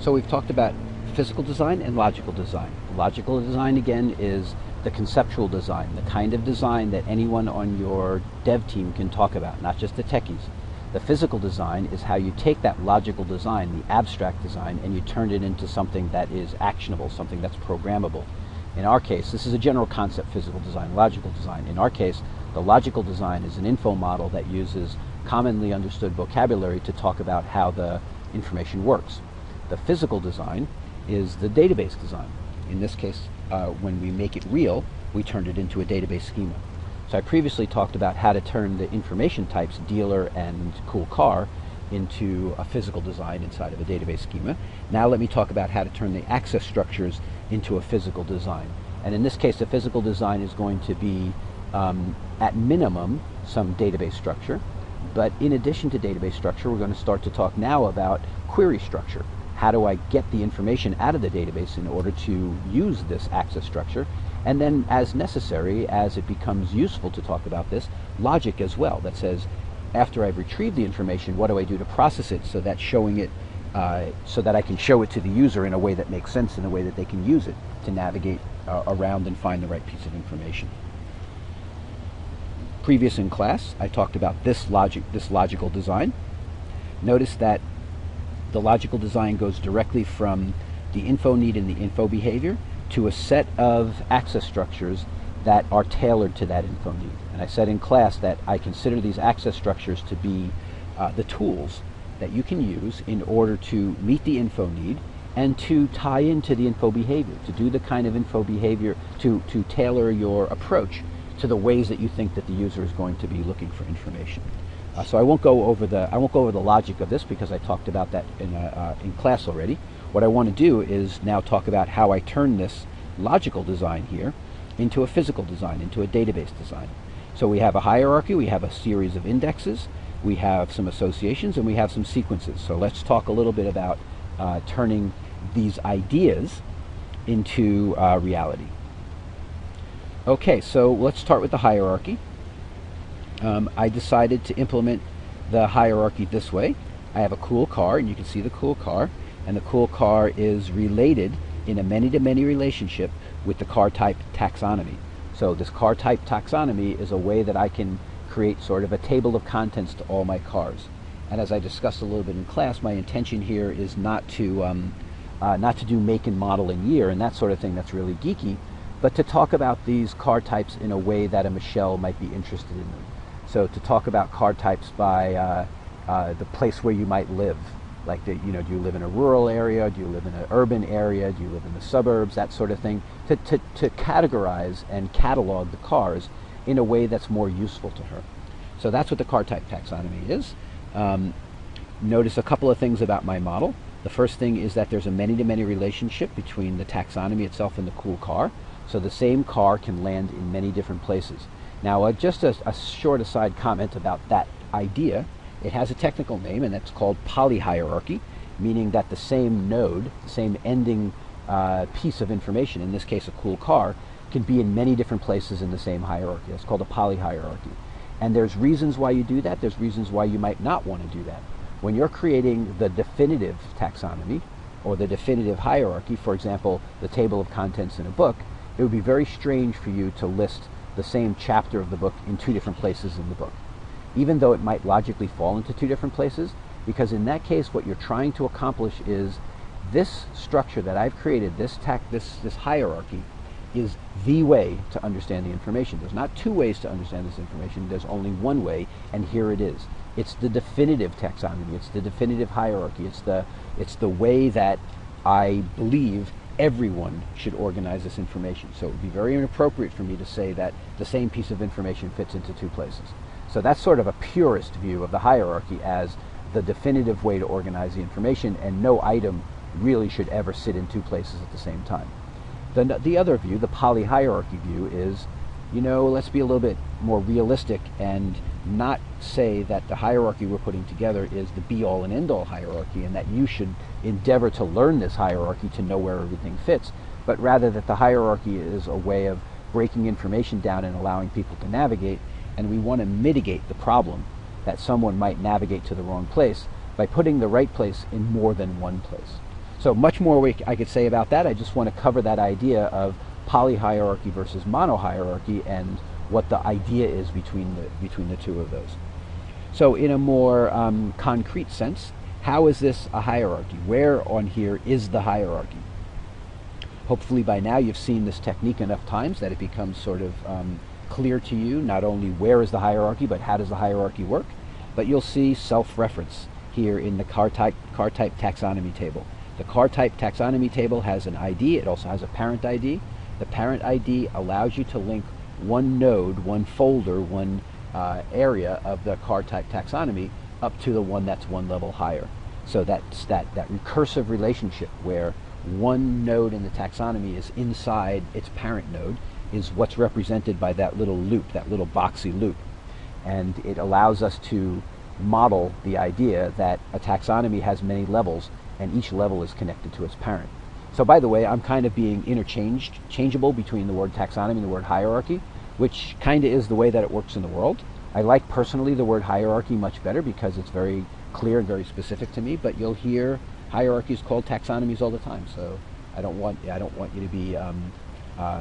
So we've talked about physical design and logical design. Logical design, again, is the conceptual design, the kind of design that anyone on your dev team can talk about, not just the techies. The physical design is how you take that logical design, the abstract design, and you turn it into something that is actionable, something that's programmable. In our case, this is a general concept, physical design, logical design. In our case, the logical design is an info model that uses commonly understood vocabulary to talk about how the information works. The physical design is the database design. In this case, when we make it real, we turned it into a database schema. So I previously talked about how to turn the information types, dealer and cool car, into a physical design inside of a database schema. Now let me talk about how to turn the access structures into a physical design. And in this case, the physical design is going to be, at minimum, some database structure. But in addition to database structure, we're going to start to talk now about query structure. How do I get the information out of the database in order to use this access structure? And then, as necessary, as it becomes useful to talk about this, logic as well, that says, after I've retrieved the information, what do I do to process it so that showing it, so that I can show it to the user in a way that makes sense, in a way that they can use it to navigate around and find the right piece of information. Previous in class, I talked about this logical design. Notice that the logical design goes directly from the info need and the info behavior to a set of access structures that are tailored to that info need. And I said in class that I consider these access structures to be the tools that you can use in order to meet the info need and to tie into the info behavior, to do the kind of info behavior, to tailor your approach to the ways that you think that the user is going to be looking for information. So I won't go over the logic of this because I talked about that in class already. What I want to do is now talk about how I turn this logical design here into a physical design, into a database design. So we have a hierarchy, we have a series of indexes, we have some associations, and we have some sequences. So let's talk a little bit about turning these ideas into reality. Okay, so let's start with the hierarchy. I decided to implement the hierarchy this way. I have a cool car, and you can see the cool car, and the cool car is related in a many-to-many relationship with the car type taxonomy. So this car type taxonomy is a way that I can create sort of a table of contents to all my cars. And as I discussed a little bit in class, my intention here is not to do make and model and year and that sort of thing that's really geeky, but to talk about these car types in a way that a Michelle might be interested in them. So to talk about car types by the place where you might live, like do you live in a rural area, do you live in an urban area, do you live in the suburbs, that sort of thing, to categorize and catalog the cars in a way that's more useful to her. So that's what the car type taxonomy is. Notice a couple of things about my model. The first thing is that there's a many-to-many relationship between the taxonomy itself and the cool car. So the same car can land in many different places. Now, just a short aside comment about that idea. It has a technical name, and that's called polyhierarchy, meaning that the same node, the same ending piece of information, in this case a cool car, can be in many different places in the same hierarchy. That's called a polyhierarchy. And there's reasons why you do that. There's reasons why you might not want to do that. When you're creating the definitive taxonomy or the definitive hierarchy, for example, the table of contents in a book, it would be very strange for you to list the same chapter of the book in two different places in the book, even though it might logically fall into two different places, because in that case what you're trying to accomplish is this structure that I've created, this hierarchy, is the way to understand the information. There's not two ways to understand this information, there's only one way, and here it is. It's the definitive taxonomy, it's the definitive hierarchy, it's the way that I believe everyone should organize this information. So it would be very inappropriate for me to say that the same piece of information fits into two places. So that's sort of a purist view of the hierarchy as the definitive way to organize the information, and no item really should ever sit in two places at the same time. The other view, the polyhierarchy view, is, let's be a little bit more realistic and not say that the hierarchy we're putting together is the be-all and end-all hierarchy and that you should endeavor to learn this hierarchy to know where everything fits, but rather that the hierarchy is a way of breaking information down and allowing people to navigate, and we want to mitigate the problem that someone might navigate to the wrong place by putting the right place in more than one place. So much more I could say about that. I just want to cover that idea of polyhierarchy versus monohierarchy and what the idea is between the two of those. So in a more concrete sense, how is this a hierarchy? Where on here is the hierarchy? Hopefully by now you've seen this technique enough times that it becomes sort of clear to you not only where is the hierarchy, but how does the hierarchy work. But you'll see self-reference here in the car type taxonomy table. The car type taxonomy table has an ID. It also has a parent ID. The parent ID allows you to link one node, one folder, one area of the car type taxonomy up to the one that's one level higher. So that's that recursive relationship where one node in the taxonomy is inside its parent node is what's represented by that little loop, that little boxy loop. And it allows us to model the idea that a taxonomy has many levels and each level is connected to its parent. So by the way, I'm kind of being changeable between the word taxonomy and the word hierarchy, which kind of is the way that it works in the world. I like personally the word hierarchy much better because it's very clear and very specific to me, but you'll hear hierarchies called taxonomies all the time. So I don't want you to be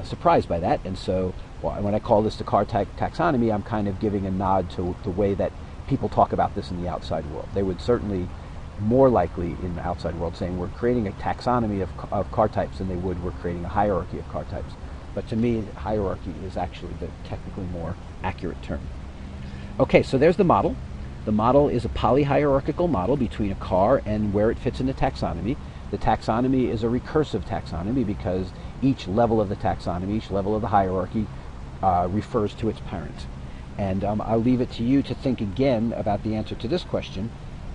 surprised by that. And so when I call this the car type taxonomy, I'm kind of giving a nod to the way that people talk about this in the outside world. They would certainly more likely in the outside world saying we're creating a taxonomy of car types than they would we're creating a hierarchy of car types. But to me, hierarchy is actually the technically more accurate term. Okay, so there's the model. The model is a polyhierarchical model between a car and where it fits in the taxonomy. The taxonomy is a recursive taxonomy because each level of the taxonomy, each level of the hierarchy refers to its parent. And I'll leave it to you to think again about the answer to this question.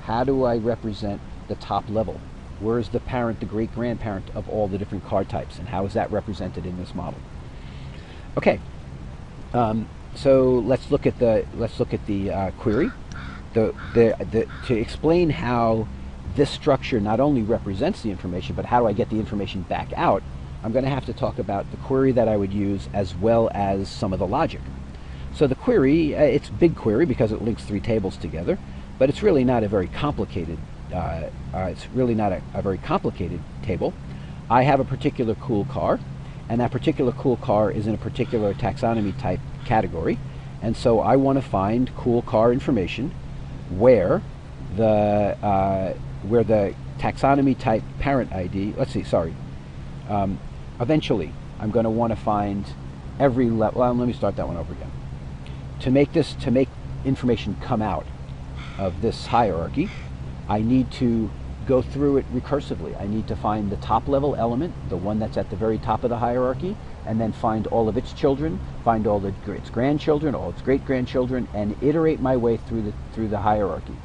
How do I represent the top level? Where is the parent, the great-grandparent of all the different car types, and how is that represented in this model? Okay, so let's look at the query. To explain how this structure not only represents the information, but how do I get the information back out, I'm going to have to talk about the query that I would use as well as some of the logic. So the query, it's a big query because it links three tables together, but it's really not a very complicated. It's really not a very complicated table. I have a particular cool car, and that particular cool car is in a particular taxonomy type category, and so I want to find cool car information where the taxonomy type parent ID. Let's see. Sorry. Eventually, I'm going to want to find every level. Well, let me start that one over again. To make information come out of this hierarchy, I need to go through it recursively. I need to find the top level element, the one that's at the very top of the hierarchy, and then find all of its children, find all its grandchildren, all its great-grandchildren, and iterate my way through the hierarchy.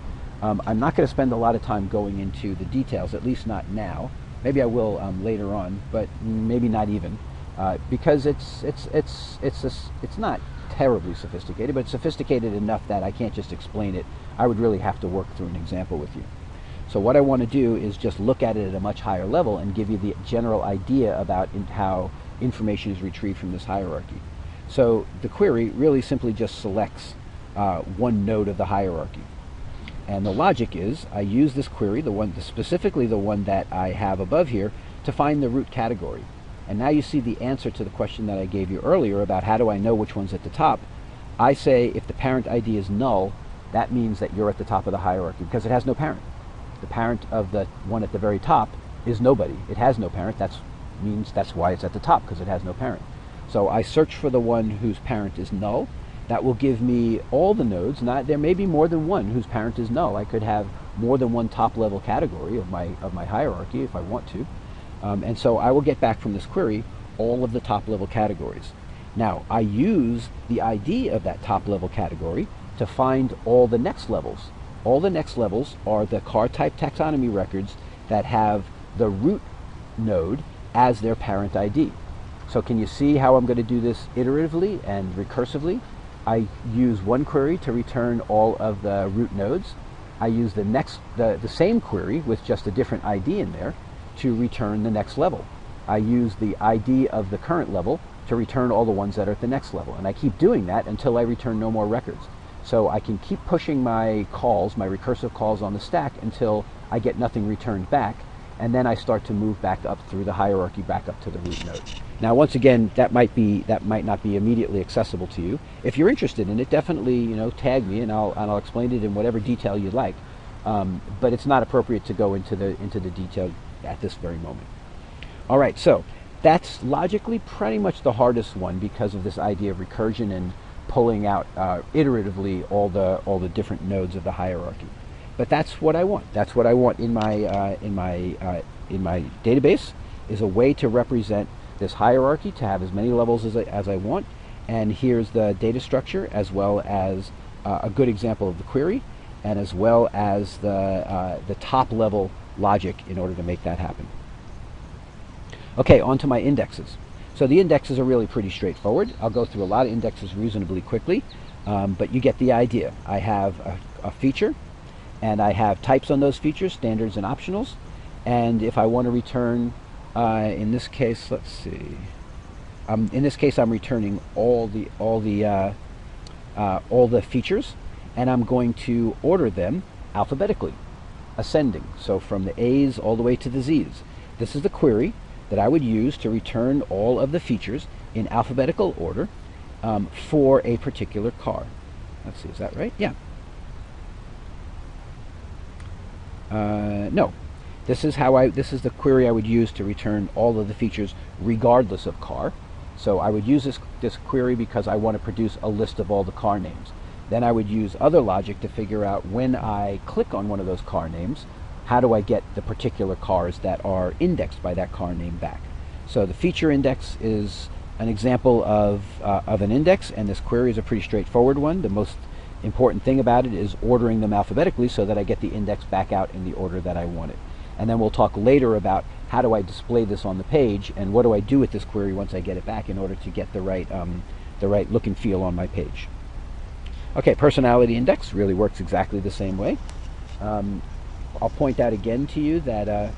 I'm not going to spend a lot of time going into the details, at least not now. Maybe I will later on, but maybe not even, because it's not terribly sophisticated, but it's sophisticated enough that I can't just explain it. I would really have to work through an example with you. So what I want to do is just look at it at a much higher level and give you the general idea about how information is retrieved from this hierarchy. So the query really simply just selects one node of the hierarchy. And the logic is I use this query, specifically the one that I have above here, to find the root category. And now you see the answer to the question that I gave you earlier about how do I know which one's at the top. I say if the parent ID is null, that means that you're at the top of the hierarchy because it has no parent. The parent of the one at the very top is nobody. It has no parent. That means that's why it's at the top, because it has no parent. So I search for the one whose parent is null. That will give me all the nodes. There may be more than one whose parent is null. I could have more than one top level category of my hierarchy if I want to. And so I will get back from this query all of the top level categories. Now I use the ID of that top level category to find all the next levels. All the next levels are the car type taxonomy records that have the root node as their parent ID. So can you see how I'm going to do this iteratively and recursively? I use one query to return all of the root nodes. I use the same query with just a different ID in there to return the next level. I use the ID of the current level to return all the ones that are at the next level. And I keep doing that until I return no more records. So I can keep pushing my calls, my recursive calls on the stack until I get nothing returned back. and then I start to move back up through the hierarchy back up to the root node. Now, once again, that might not be immediately accessible to you. If you're interested in it, definitely tag me, and I'll explain it in whatever detail you'd like. But it's not appropriate to go into the detail at this very moment. All right, so that's logically pretty much the hardest one because of this idea of recursion and pulling out iteratively all the different nodes of the hierarchy. But that's what I want. That's what I want in my database, is a way to represent this hierarchy, to have as many levels as I want. And here's the data structure, as well as a good example of the query, and as well as the top level logic in order to make that happen. Okay, on to my indexes. So the indexes are really pretty straightforward. I'll go through a lot of indexes reasonably quickly, but you get the idea. I have a feature, and I have types on those features, standards and optionals. And if I want to return, in this case, let's see. In this case, I'm returning all the features, and I'm going to order them alphabetically, ascending. So from the A's all the way to the Z's. This is the query that I would use to return all of the features in alphabetical order for a particular car. Let's see, is that right? Yeah. No. This is the query I would use to return all of the features regardless of car. So I would use this query because I want to produce a list of all the car names. Then I would use other logic to figure out when I click on one of those car names, how do I get the particular cars that are indexed by that car name back. So the feature index is an example of an index, and this query is a pretty straightforward one. The most important thing about it is ordering them alphabetically so that I get the index back out in the order that I want it. And then we'll talk later about how do I display this on the page, and what do I do with this query once I get it back in order to get the right look and feel on my page. Okay, personality index really works exactly the same way. I'll point out again to you that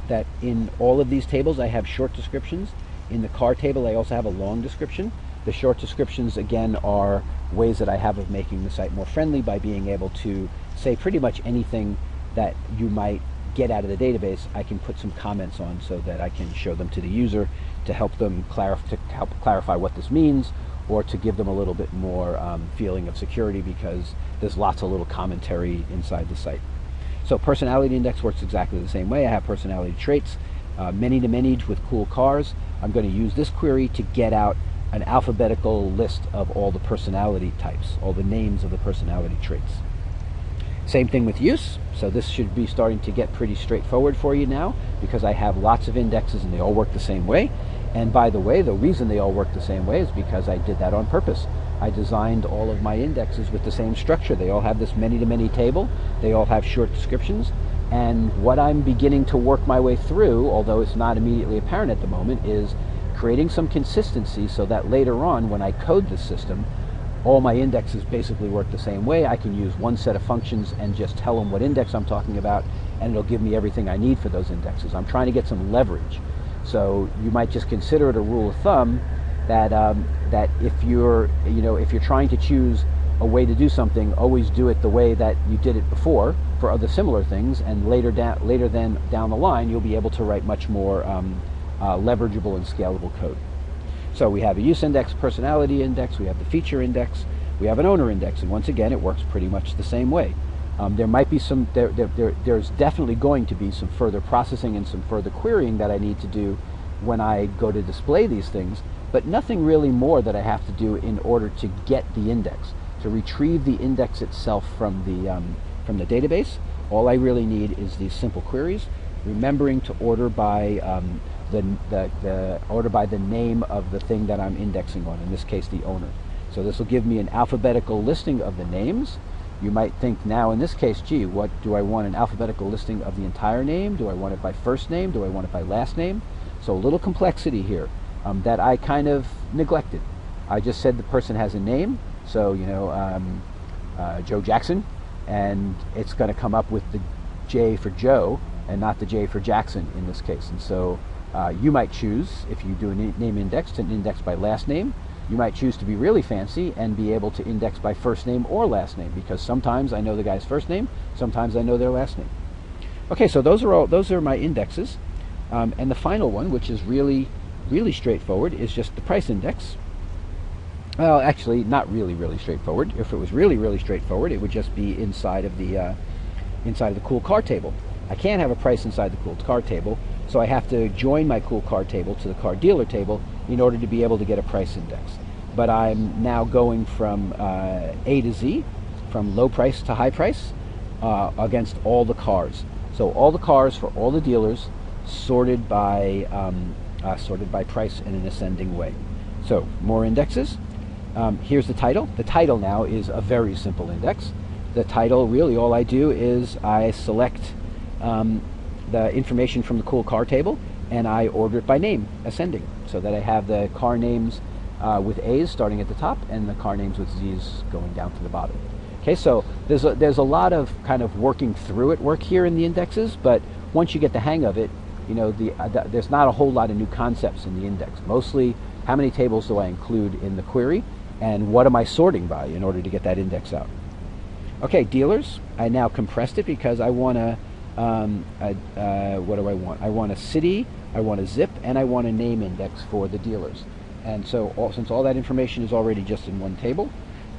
that in all of these tables I have short descriptions. In the car table I also have a long description. The short descriptions again are ways that I have of making the site more friendly by being able to say pretty much anything that you might get out of the database. I can put some comments on so that I can show them to the user to help them clarify what this means, or to give them a little bit more feeling of security, because there's lots of little commentary inside the site. So personality index works exactly the same way. I have personality traits, many-to-many with cool cars. I'm going to use this query to get out an alphabetical list of all the personality types, all the names of the personality traits. Same thing with use. So this should be starting to get pretty straightforward for you now, because I have lots of indexes and they all work the same way. And by the way, the reason they all work the same way is because I did that on purpose. I designed all of my indexes with the same structure. They all have this many-to-many table. They all have short descriptions. And what I'm beginning to work my way through, although it's not immediately apparent at the moment, is creating some consistency so that later on when I code this system, all my indexes basically work the same way. I can use one set of functions and just tell them what index I'm talking about, and it'll give me everything I need for those indexes. I'm trying to get some leverage. So you might just consider it a rule of thumb that that if you're trying to choose a way to do something, always do it the way that you did it before for other similar things, and later down the line you'll be able to write much more leverageable and scalable code. So we have a use index, personality index, we have the feature index, we have an owner index, and once again it works pretty much the same way. There might be some, there's definitely going to be some further processing and some further querying that I need to do when I go to display these things, but nothing really more that I have to do in order to get the index, to retrieve the index itself from the database. All I really need is these simple queries, remembering to order by the name of the thing that I'm indexing on, in this case the owner. So this will give me an alphabetical listing of the names. You might think now in this case, gee, what do I want, an alphabetical listing of the entire name? Do I want it by first name? Do I want it by last name? So a little complexity here that I kind of neglected. I just said the person has a name, so Joe Jackson, and it's going to come up with the J for Joe and not the J for Jackson in this case. And so you might choose, if you do a name index, to index by last name. You might choose to be really fancy and be able to index by first name or last name, because sometimes I know the guy's first name, sometimes I know their last name. Okay, so those are my indexes, and the final one, which is really straightforward, is just the price index. Well, actually, not really straightforward. If it was really straightforward, it would just be inside of the cool car table. I can't have a price inside the cool car table, so I have to join my cool car table to the car dealer table in order to be able to get a price index. But I'm now going from A to Z, from low price to high price, against all the cars. So all the cars for all the dealers, sorted by price in an ascending way. So more indexes. Here's the title. The title now is a very simple index. The title, really all I do is I select the information from the cool car table and I order it by name, ascending, so that I have the car names with A's starting at the top and the car names with Z's going down to the bottom. Okay, so there's a lot of kind of working through it work here in the indexes, but once you get the hang of it, you know, there's not a whole lot of new concepts in the index. Mostly, how many tables do I include in the query, and what am I sorting by in order to get that index out? Okay, dealers, I now compressed it because I want to, what do I want? I want a city, I want a zip, and I want a name index for the dealers. And so since all that information is already just in one table,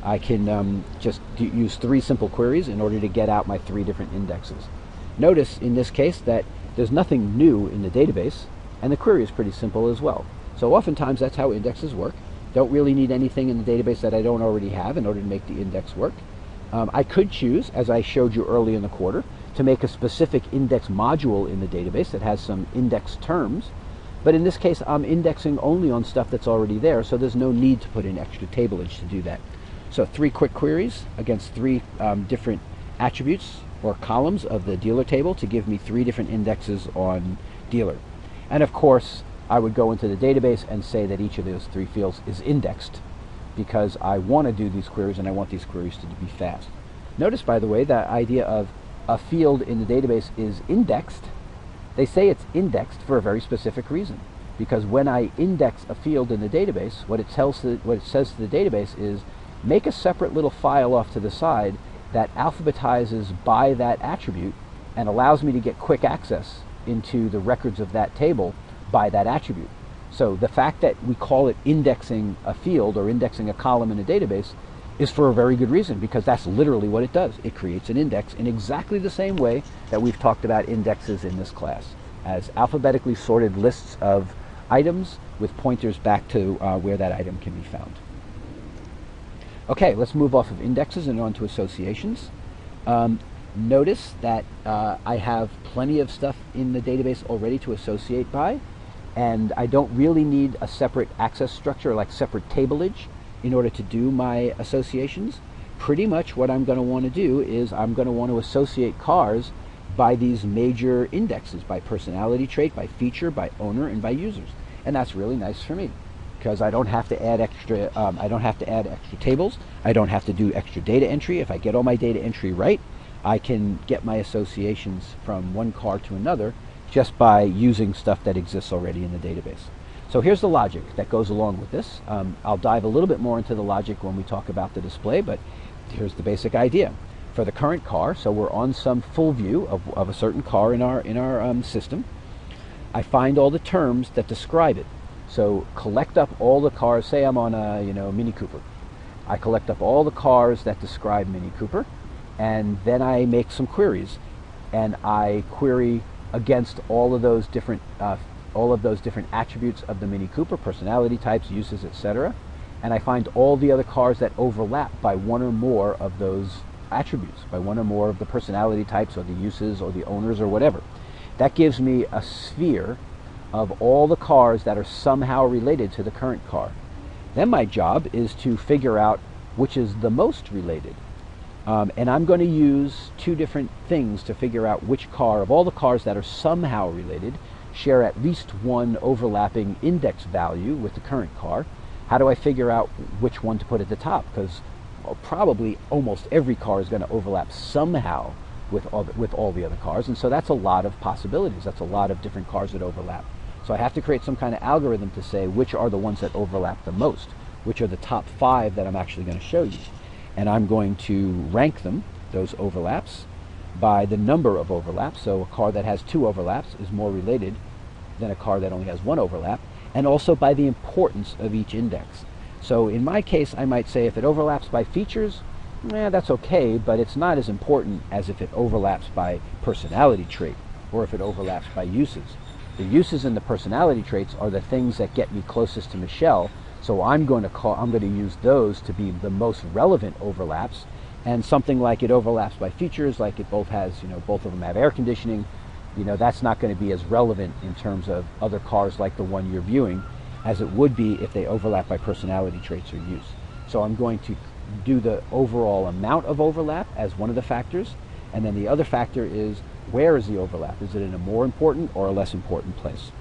I can just use 3 simple queries in order to get out my 3 different indexes. Notice in this case that there's nothing new in the database, and the query is pretty simple as well. So oftentimes that's how indexes work. Don't really need anything in the database that I don't already have in order to make the index work. I could choose, as I showed you early in the quarter, to make a specific index module in the database that has some index terms. But in this case, I'm indexing only on stuff that's already there, so there's no need to put in extra tableage to do that. So 3 quick queries against 3 different attributes or columns of the dealer table to give me 3 different indexes on dealer. And of course, I would go into the database and say that each of those 3 fields is indexed, because I want to do these queries and I want these queries to be fast. Notice, by the way, that idea of a field in the database is indexed. They say it's indexed for a very specific reason, because when I index a field in the database, what it says to the database is, make a separate little file off to the side that alphabetizes by that attribute and allows me to get quick access into the records of that table by that attribute. So the fact that we call it indexing a field or indexing a column in a database is for a very good reason, because that's literally what it does. It creates an index in exactly the same way that we've talked about indexes in this class, as alphabetically sorted lists of items with pointers back to where that item can be found. Okay, let's move off of indexes and on to associations. Notice that I have plenty of stuff in the database already to associate by, and I don't really need a separate access structure, like separate tableage, in order to do my associations. Pretty much what I'm going to want to do is I'm going to want to associate cars by these major indexes, by personality trait, by feature, by owner, and by users. And that's really nice for me, because I don't have to add extra tables. I don't have to do extra data entry. If I get all my data entry right, I can get my associations from one car to another just by using stuff that exists already in the database. So here's the logic that goes along with this. I'll dive a little bit more into the logic when we talk about the display, but here's the basic idea. For the current car, so we're on some full view of a certain car in our system. I find all the terms that describe it. So collect up all the cars. Say I'm on a Mini Cooper. I collect up all the cars that describe Mini Cooper, and then I make some queries, and I query against all of those different attributes of the Mini Cooper, personality types, uses, etc. And I find all the other cars that overlap by one or more of those attributes, by one or more of the personality types or the uses or the owners or whatever. That gives me a sphere of all the cars that are somehow related to the current car. Then my job is to figure out which is the most related. And I'm going to use 2 different things to figure out which car, of all the cars that are somehow related, share at least one overlapping index value with the current car. How do I figure out which one to put at the top? Because probably almost every car is going to overlap somehow with all the other cars, and so that's a lot of possibilities. That's a lot of different cars that overlap. So I have to create some kind of algorithm to say which are the ones that overlap the most, which are the top 5 that I'm actually going to show you. And I'm going to rank them, those overlaps, by the number of overlaps. So a car that has 2 overlaps is more related than a car that only has 1 overlap, and also by the importance of each index. So in my case, I might say if it overlaps by features, that's okay, but it's not as important as if it overlaps by personality trait, or if it overlaps by uses. The uses and the personality traits are the things that get me closest to Michelle, so I'm going to use those to be the most relevant overlaps. And something like it overlaps by features, like it both has, both of them have air conditioning, that's not going to be as relevant in terms of other cars like the one you're viewing as it would be if they overlap by personality traits or use. So I'm going to do the overall amount of overlap as one of the factors, and then the other factor is where is the overlap? Is it in a more important or a less important place?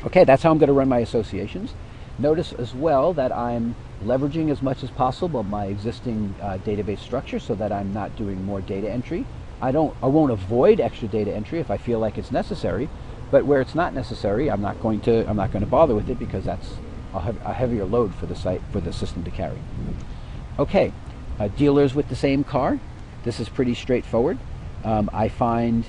Okay, that's how I'm going to run my associations. Notice as well that I'm leveraging as much as possible my existing database structure so that I'm not doing more data entry. I won't avoid extra data entry if I feel like it's necessary, but where it's not necessary, I'm not going to bother with it, because that's a heavier load for the system to carry. Okay, dealers with the same car. This is pretty straightforward. I find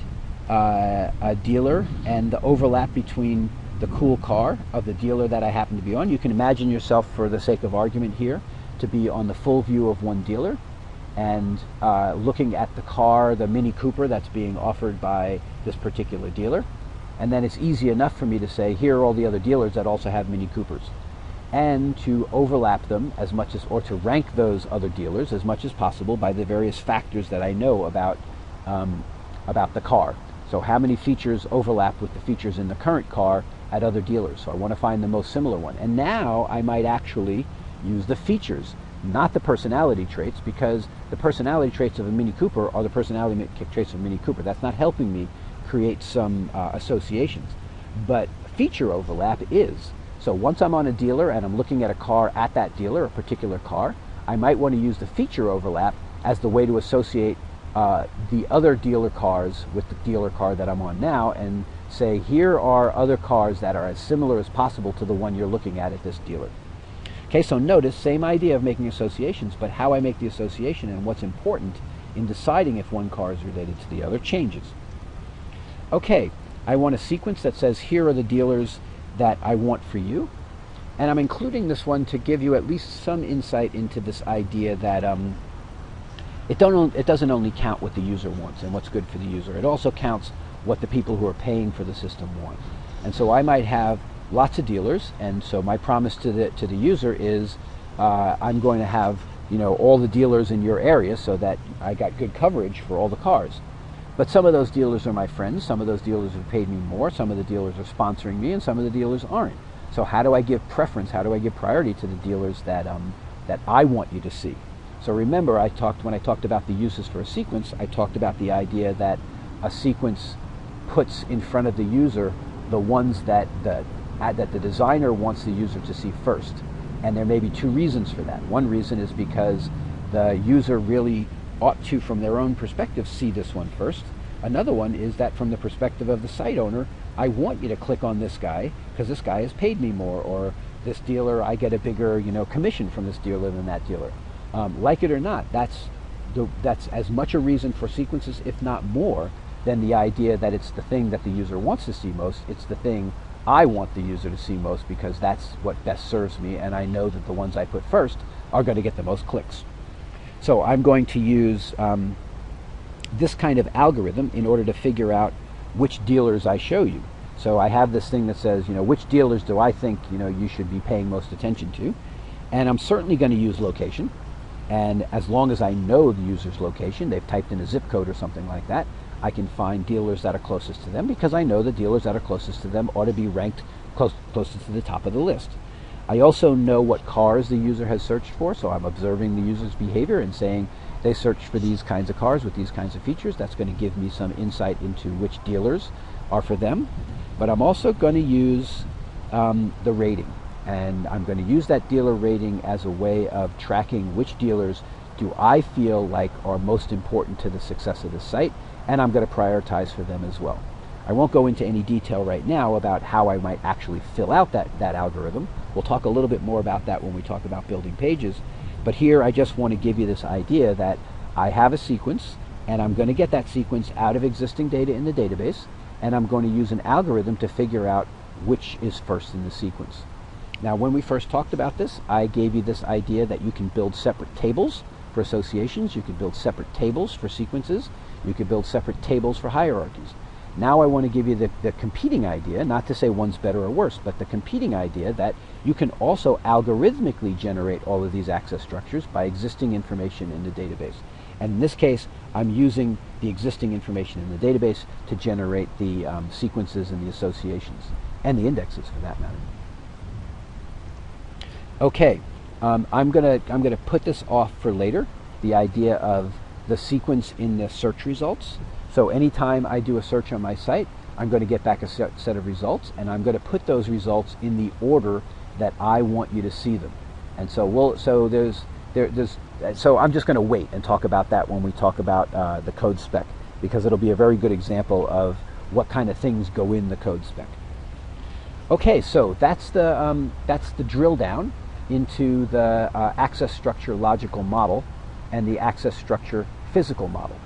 a dealer and the overlap between the cool car of the dealer that I happen to be on. You can imagine yourself, for the sake of argument here, to be on the full view of one dealer and looking at the car, the Mini Cooper that's being offered by this particular dealer. And then it's easy enough for me to say, here are all the other dealers that also have Mini Coopers, and to overlap them as much as, or to rank those other dealers as much as possible by the various factors that I know about the car. So how many features overlap with the features in the current car at other dealers? So I want to find the most similar one. And now I might actually use the features, not the personality traits, because the personality traits of a Mini Cooper are the personality traits of a Mini Cooper. That's not helping me create some associations. But feature overlap is. So once I'm on a dealer and I'm looking at a car at that dealer, a particular car, I might want to use the feature overlap as the way to associate the other dealer cars with the dealer car that I'm on now, and say, here are other cars that are as similar as possible to the one you're looking at this dealer. Okay, so notice, same idea of making associations, but how I make the association and what's important in deciding if one car is related to the other changes. Okay, I want a sequence that says, here are the dealers that I want for you. And I'm including this one to give you at least some insight into this idea that it doesn't only count what the user wants and what's good for the user. It also counts what the people who are paying for the system want. And so I might have lots of dealers, and so my promise to the user is I'm going to have all the dealers in your area so that I got good coverage for all the cars. But some of those dealers are my friends, some of those dealers have paid me more, some of the dealers are sponsoring me, and some of the dealers aren't. So how do I give preference, how do I give priority to the dealers that I want you to see? So remember, when I talked about the uses for a sequence, I talked about the idea that a sequence puts in front of the user the ones that the designer wants the user to see first. And there may be 2 reasons for that. One reason is because the user really ought to, from their own perspective, see this one first. Another one is that from the perspective of the site owner, I want you to click on this guy because this guy has paid me more, or this dealer, I get a bigger commission from this dealer than that dealer. Like it or not, that's as much a reason for sequences, if not more, than the idea that it's the thing that the user wants to see most. It's the thing I want the user to see most, because that's what best serves me, and I know that the ones I put first are going to get the most clicks. So I'm going to use this kind of algorithm in order to figure out which dealers I show you. So I have this thing that says, which dealers do I think you should be paying most attention to, and I'm certainly going to use location. And as long as I know the user's location, they've typed in a zip code or something like that, I can find dealers that are closest to them, because I know the dealers that are closest to them ought to be ranked closest to the top of the list. I also know what cars the user has searched for, so I'm observing the user's behavior and saying they search for these kinds of cars with these kinds of features. That's going to give me some insight into which dealers are for them. But I'm also going to use the rating. And I'm going to use that dealer rating as a way of tracking which dealers do I feel like are most important to the success of the site, and I'm going to prioritize for them as well. I won't go into any detail right now about how I might actually fill out that algorithm. We'll talk a little bit more about that when we talk about building pages. But here I just want to give you this idea that I have a sequence, and I'm going to get that sequence out of existing data in the database, and I'm going to use an algorithm to figure out which is first in the sequence. Now, when we first talked about this, I gave you this idea that you can build separate tables for associations, you can build separate tables for sequences, you could build separate tables for hierarchies. Now I want to give you the competing idea, not to say one's better or worse, but the competing idea that you can also algorithmically generate all of these access structures by existing information in the database. And in this case, I'm using the existing information in the database to generate the sequences and the associations, and the indexes for that matter. Okay, I'm gonna put this off for later, the idea of the sequence in the search results. So anytime I do a search on my site, I'm going to get back a set of results, and I'm going to put those results in the order that I want you to see them. And so so I'm just going to wait and talk about that when we talk about the code spec, because it'll be a very good example of what kind of things go in the code spec. Okay, so that's the drill down into the access structure logical model and the access structure physical model.